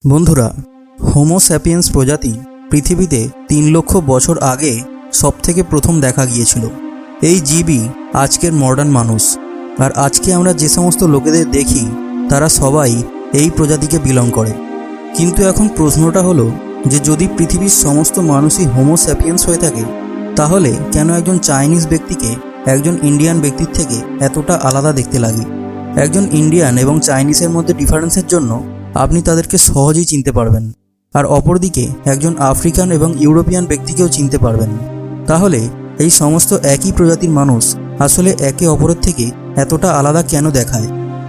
বন্ধুরা, Homo sapiens প্রজাতি পৃথিবীতে 3 লক্ষ বছর আগে সবথেকে প্রথম দেখা গিয়েছিল। এই জীবই আজকের মডার্ন মানুষ। আর আজকে আমরা যে সমস্ত লোকেদের দেখি তারা সবাই এই প্রজাতিকে বিলং করে। কিন্তু এখন প্রশ্নটা হলো যে যদি পৃথিবীর সমস্ত মানুষই হোমো স্যাপিয়েন্স হয়ে থাকে, তাহলে কেন একজন চাইনিজ ব্যক্তিকে একজন ইন্ডিয়ান ব্যক্তির থেকে এতটা আলাদা দেখতে লাগে? একজন ইন্ডিয়ান এবং চাইনিজের মধ্যে ডিফারেন্সের জন্য আপনি তাদেরকে সহজেই চিনতে পারবেন, আর অপরদিকে একজন আফ্রিকান এবং ইউরোপিয়ান ব্যক্তিকেও চিনতে পারবেন। তাহলে এই সমস্ত একই প্রজাতির মানুষ আসলে একে অপরের থেকে এতটা আলাদা কেন দেখায়,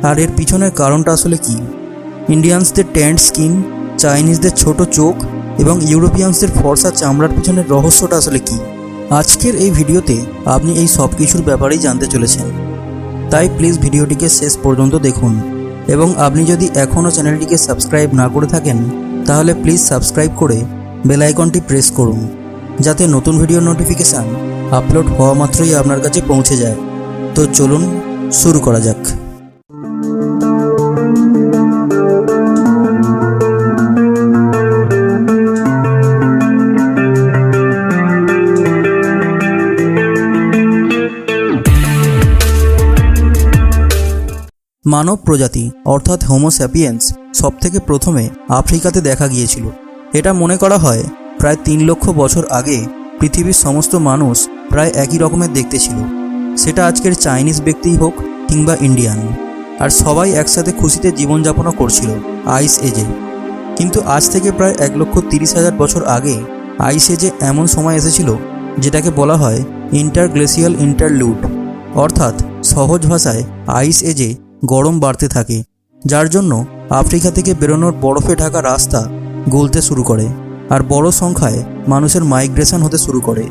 আর এর পিছনের কারণটা আসলে কি? ইন্ডিয়ানসদের ট্যান্ড স্কিন, চাইনিজদের ছোট চোখ এবং ইউরোপিয়ানসদের ফর্সা চামড়ার পিছনের রহস্যটা আসলে কি? আজকের এই ভিডিওতে আপনি এই সব কিছুর ব্যাপারেই জানতে চলেছেন। তাই প্লিজ ভিডিওটিকে শেষ পর্যন্ত দেখুন, এবং আপনি যদি এখনও চ্যানেলটিকে সাবস্ক্রাইব না করে থাকেন তাহলে প্লিজ সাবস্ক্রাইব করে বেল আইকনটি প্রেস করুন, যাতে নতুন ভিডিওর নোটিফিকেশান আপলোড হওয়া মাত্রই আপনার কাছে পৌঁছে যায়। তো চলুন শুরু করা যাক। মানব প্রজাতি অর্থাৎ হোমো স্যাপিয়েন্স সবথেকে প্রথমে আফ্রিকাতে দেখা গিয়েছিল। এটা মনে করা হয় প্রায় 3 লক্ষ বছর আগে পৃথিবীর সমস্ত মানুষ প্রায় একই রকমের দেখতে ছিল, সেটা আজকের চাইনিজ ব্যক্তিই হোক কিংবা ইন্ডিয়ান। আর সবাই একসাথে খুশিতে জীবনযাপনও করছিল আইস এজে। কিন্তু আজ থেকে প্রায় 1,30,000 বছর আগে আইস এজে এমন সময় এসেছিল যেটাকে বলা হয় ইন্টারগ্লেসিয়াল ইন্টারলুড, অর্থাৎ সহজ ভাষায় আইস এজে গরম বাড়তে থাকে, যার জন্য আফ্রিকা থেকে বেরোনোর বরফে ঢাকা রাস্তা গলতে শুরু করে, আর বড় সংখ্যায় মানুষের মাইগ্রেশন হতে শুরু করে,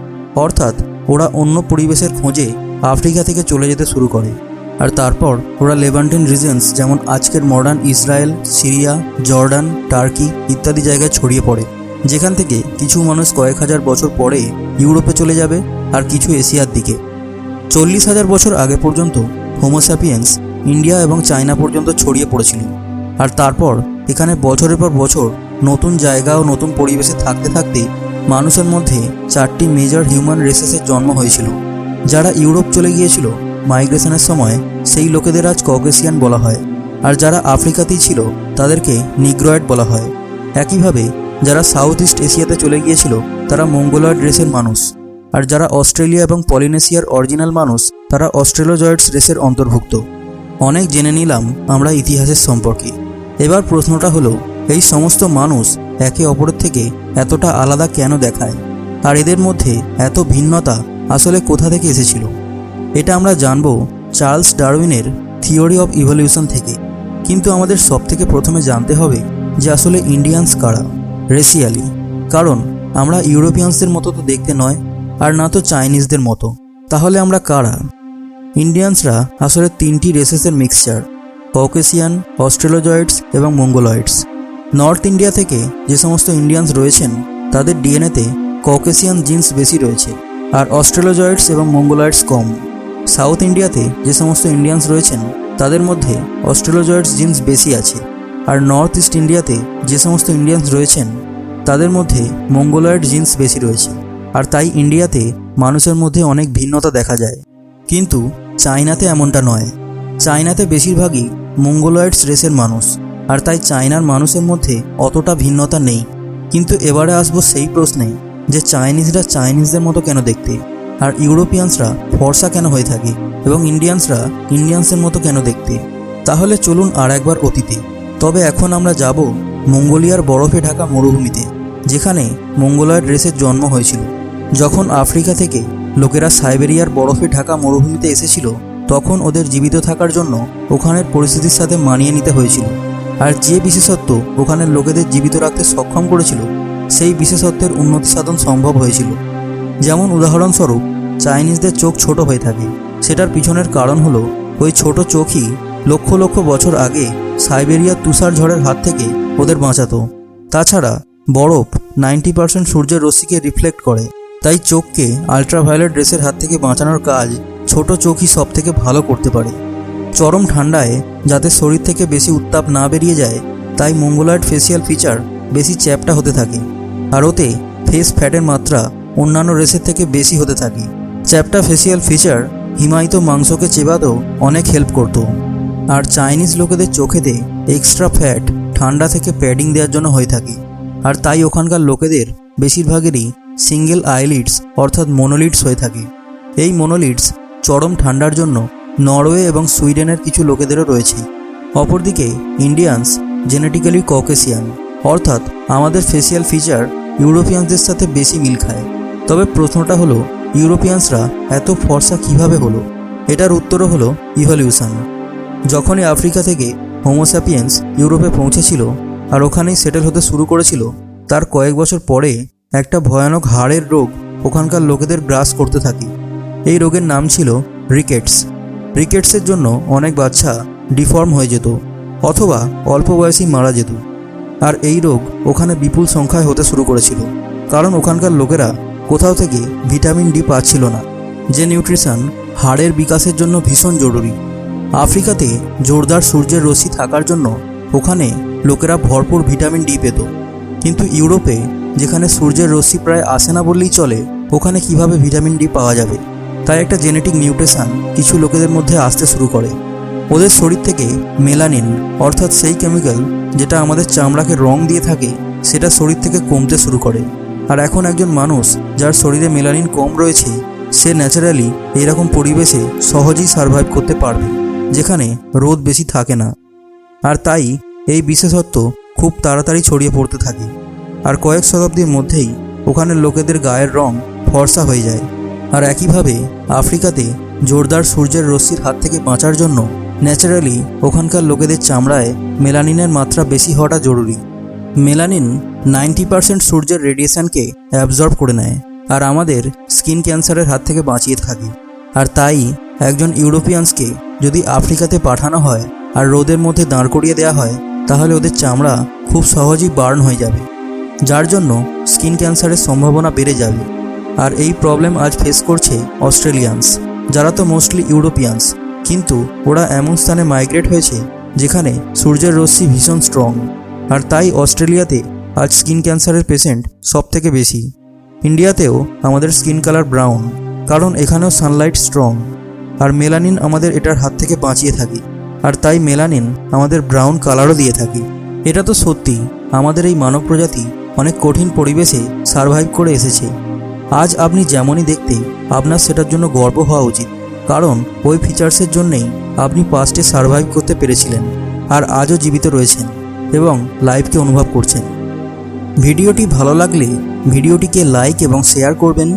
অর্থাৎ ওরা অন্য পরিবেশের খোঁজে আফ্রিকা থেকে চলে যেতে শুরু করে। আর তারপর ওরা লেভান্টিন রিজনস যেমন আজকের modern Israel, Syria, Jordan, turkey ইত্যাদি জায়গায় ছড়িয়ে পড়ে, যেখান থেকে কিছু মানুষ কয়েক হাজার বছর পরে ইউরোপে চলে যাবে আর কিছু এশিয়ার দিকে। 40,000 বছর আগে পর্যন্ত হোমো স্যাপিয়েন্স ইন্ডিয়া এবং চায়না পর্যন্ত ছড়িয়ে পড়েছিল। আর তারপর এখানে বছরের পর বছর নতুন জায়গা ও নতুন পরিবেশে থাকতে থাকতে মানুষের মধ্যে 4টি মেজর হিউম্যান রেসেসের জন্ম হয়েছিল। যারা ইউরোপ চলে গিয়েছিল মাইগ্রেশনের সময়, সেই লোকেদের আজ ককেশিয়ান বলা হয়, আর যারা আফ্রিকাতেই ছিল তাদেরকে নিগ্রয়েড বলা হয়। একইভাবে যারা সাউথ ইস্ট এশিয়াতে চলে গিয়েছিল তারা মঙ্গোলয়েড রেসের মানুষ, আর যারা অস্ট্রেলিয়া এবং পলিনেশিয়ার অরিজিনাল মানুষ তারা অস্ট্রেলোজয়েডস রেসের অন্তর্ভুক্ত। অনেক জেনে নিলাম আমরা ইতিহাসের সম্পর্কে। এবার প্রশ্নটা হলো, এই সমস্ত মানুষ একে অপরের থেকে এতটা আলাদা কেন দেখায়, আর এদের মধ্যে এত ভিন্নতা আসলে কোথা থেকে এসেছিল? এটা আমরা জানব চার্লস ডারউইনের থিওরি অফ ইভলিউশন থেকে। কিন্তু আমাদের সবথেকে প্রথমে জানতে হবে যে আসলে ইন্ডিয়ানস কারা রেসিয়ালি। কারণ আমরা ইউরোপিয়ানসদের মতো তো দেখতে নয়, আর না তো চাইনিজদের মতো। তাহলে আমরা কারা? ইন্ডিয়ানসরা আসলে 3টি রেসেসের মিক্সচার: ককেশিয়ান, অস্ট্রেলোজয়েডস এবং মঙ্গোলয়েডস। নর্থ ইন্ডিয়া থেকে যে সমস্ত ইন্ডিয়ানস রয়েছেন তাদের ডিএনএতে ককেশিয়ান জিনস বেশি রয়েছে, আর অস্ট্রেলোজয়েডস এবং মঙ্গোলয়েডস কম। সাউথ ইন্ডিয়াতে যে সমস্ত ইন্ডিয়ানস রয়েছেন তাদের মধ্যে অস্ট্রেলোজয়েডস জিনস বেশি আছে, আর নর্থ ইস্ট ইন্ডিয়াতে যে সমস্ত ইন্ডিয়ানস রয়েছেন তাদের মধ্যে মঙ্গোলয়েড জিনস বেশি রয়েছে। আর তাই ইন্ডিয়াতে মানুষের মধ্যে অনেক ভিন্নতা দেখা যায়। কিন্তু চায়নাতে এমনটা নয়। চায়নাতে বেশিরভাগই মঙ্গোলয়েডস রেসের মানুষ, আর তাই চায়নার মানুষের মধ্যে অতটা ভিন্নতা নেই। কিন্তু এবারে আসবো সেই প্রশ্নে যে চাইনিজরা চাইনিজদের মতো কেন দেখতে, আর ইউরোপিয়ানসরা ফর্সা কেন হয়ে থাকে, এবং ইন্ডিয়ানসরা ইন্ডিয়ানসের মতো কেন দেখতে। তাহলে চলুন আর একবার অতীতে। তবে এখন আমরা যাব মঙ্গোলিয়ার বরফে ঢাকা মরুভূমিতে, যেখানে মঙ্গোলয়েড রেসের জন্ম হয়েছিল। যখন আফ্রিকা থেকে লোকেরা সাইবেরিয়ার বরফে ঢাকা মরুভূমিতে এসেছিল, তখন ওদের জীবিত থাকার জন্য ওখানের পরিস্থিতির সাথে মানিয়ে নিতে হয়েছিল। আর যে বিশেষত্ব ওখানের লোকেদের জীবিত রাখতে সক্ষম করেছিল, সেই বিশেষত্বের উন্নতি সাধন সম্ভব হয়েছিল। যেমন উদাহরণস্বরূপ, চাইনিজদের চোখ ছোট হয়ে থাকে। সেটার পিছনের কারণ হলো ওই ছোট চোখই লক্ষ লক্ষ বছর আগে সাইবেরিয়ার তুষার ঝড়ের হাত থেকে ওদের বাঁচাতো। তাছাড়া বরফ 90% সূর্যের রশ্মিকে রিফ্লেক্ট করে, তাই চোখকে আলট্রাভায়োলেট রেসের হাত থেকে বাঁচানোর কাজ ছোট চোখই সব থেকে ভালো করতে পারে। চরম ঠান্ডায় যাতে শরীর থেকে বেশি উত্তাপ না বেরিয়ে যায়, তাই মঙ্গোলয়েড ফেসিয়াল ফিচার বেশি চ্যাপ্টা হতে থাকে, আর ওতে ফেস ফ্যাটের মাত্রা অন্যান্য রেসের থেকে বেশি হতে থাকে। চ্যাপ্টা ফেসিয়াল ফিচার হিমায়িত মাংসকে চেবাতেও অনেক হেল্প করত। আর চাইনিজ লোকেদের চোখেতে এক্সট্রা ফ্যাট ঠান্ডা থেকে প্যাডিং দেওয়ার জন্য হয়ে থাকে, আর তাই ওখানকার লোকেদের বেশিরভাগেরই সিঙ্গেল আইলিডস অর্থাৎ মোনোলিডস হয়ে থাকে। এই মোনোলিডস চরম ঠান্ডার জন্য নরওয়ে এবং সুইডেনের কিছু লোকেদেরও রয়েছে। অপরদিকে ইন্ডিয়ানস জেনেটিক্যালি ককেশিয়ান, অর্থাৎ আমাদের ফেসিয়াল ফিচার ইউরোপিয়ানদের সাথে বেশি মিল খায়। তবে প্রশ্নটা হলো, ইউরোপিয়ানসরা এত ফর্সা কিভাবে হলো? এটার উত্তরও হলো ইভলিউশন। যখনই আফ্রিকা থেকে হোমোস্যাপিয়েন্স ইউরোপে পৌঁছেছিল আর ওখানেই সেটেল হতে শুরু করেছিল, তার কয়েক বছর পরে একটা ভয়ানক হাড়ের রোগ ওখানকার লোকেদের গ্রাস করতে থাকে। এই রোগের নাম ছিল রিকেটস। রিকেটসের জন্য অনেক বাচ্চা ডিফর্ম হয়ে যেত অথবা অল্প বয়সেই মারা যেত। আর এই রোগ ওখানে বিপুল সংখ্যায় হতে শুরু করেছিল, কারণ ওখানকার লোকেরা কোথাও থেকে ভিটামিন ডি পাচ্ছিল না, যে নিউট্রিশন হাড়ের বিকাশের জন্য ভীষণ জরুরি। আফ্রিকাতে জোরদার সূর্যের রশ্মি থাকার জন্য ওখানে লোকেরা ভরপুর ভিটামিন ডি পেত, কিন্তু ইউরোপে যেখানে সূর্যের রশ্মি প্রায় আসে না বললেই চলে, ওখানে কিভাবে ভিটামিন ডি পাওয়া যাবে? তাই একটা জেনেটিক মিউটেশন কিছু লোকেদের মধ্যে আসতে শুরু করে। ওদের শরীর থেকে মেলানিন অর্থাৎ সেই কেমিক্যাল যেটা আমাদের চামড়াকে রং দিয়ে থাকে, সেটা শরীর থেকে কমতে শুরু করে। আর এখন একজন মানুষ যার শরীরে মেলানিন কম রয়েছে, সে ন্যাচারালি এরকম পরিবেশে সহজেই সার্ভাইভ করতে পারবে, যেখানে রোদ বেশি থাকে না। আর তাই এই বিশেষত্ব খুব তাড়াতাড়ি ছড়িয়ে পড়তে থাকে, আর কয়েক শতাব্দীর মধ্যেই ওখানের লোকেদের গায়ের রং ফর্সা হয়ে যায়। আর একইভাবে আফ্রিকাতে জোরদার সূর্যের রশ্মির হাত থেকে বাঁচার জন্য ন্যাচারালি ওখানকার লোকেদের চামড়ায় মেলানিনের মাত্রা বেশি হওয়াটা জরুরি। মেলানিন 90% সূর্যের রেডিয়েশনকে অ্যাবজর্ব করে নেয় আর আমাদের স্কিন ক্যান্সারের হাত থেকে বাঁচিয়ে থাকে। আর তাই একজন ইউরোপিয়ানসকে যদি আফ্রিকাতে পাঠানো হয় আর রোদের মধ্যে দাঁড় করিয়ে দেওয়া হয়, তাহলে ওদের চামড়া খুব সহজেই বার্ন হয়ে যাবে, যার জন্য স্কিন ক্যান্সারের সম্ভাবনা বেড়ে যাবে। আর এই প্রবলেম আজ ফেস করছে অস্ট্রেলিয়ানস, যারা তো মোস্টলি ইউরোপিয়ানস, কিন্তু ওরা এমন স্থানে মাইগ্রেট হয়েছে যেখানে সূর্যের রশ্মি ভীষণ স্ট্রং। আর তাই অস্ট্রেলিয়াতে আজ স্কিন ক্যান্সারের পেশেন্ট সব থেকে বেশি। ইন্ডিয়াতেও আমাদের স্কিন কালার ব্রাউন, কারণ এখানেও সানলাইট স্ট্রং, আর মেলানিন আমাদের এটার হাত থেকে বাঁচিয়ে থাকে, আর তাই মেলানিন আমাদের ব্রাউন কালারও দিয়ে থাকে। এটা তো সত্যি, আমাদের এই মানব প্রজাতি অনেক কঠিন পরিবেশে সারভাইভ করে এসেছে। আজ আপনি যেমনই দেখতে, আপনার সেটার জন্য গর্ব হওয়া উচিত, কারণ ওই ফিচার্সের জন্যেই আপনি পাস্টে সারভাইভ করতে পেরেছিলেন আর আজও জীবিত রয়েছেন এবং লাইফকে অনুভব করছেন। ভিডিওটি ভালো লাগলে ভিডিওটিকে লাইক এবং শেয়ার করবেন,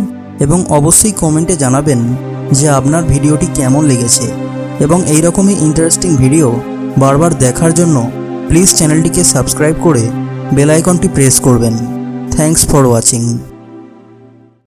এবং অবশ্যই কমেন্টে জানাবেন যে আপনার ভিডিওটি কেমন লেগেছে। এবং এই রকমই ইন্টারেস্টিং ভিডিও বারবার দেখার জন্য প্লিজ চ্যানেলটিকে সাবস্ক্রাইব করে বেল আইকনটি প্রেস করবেন। Thanks for watching.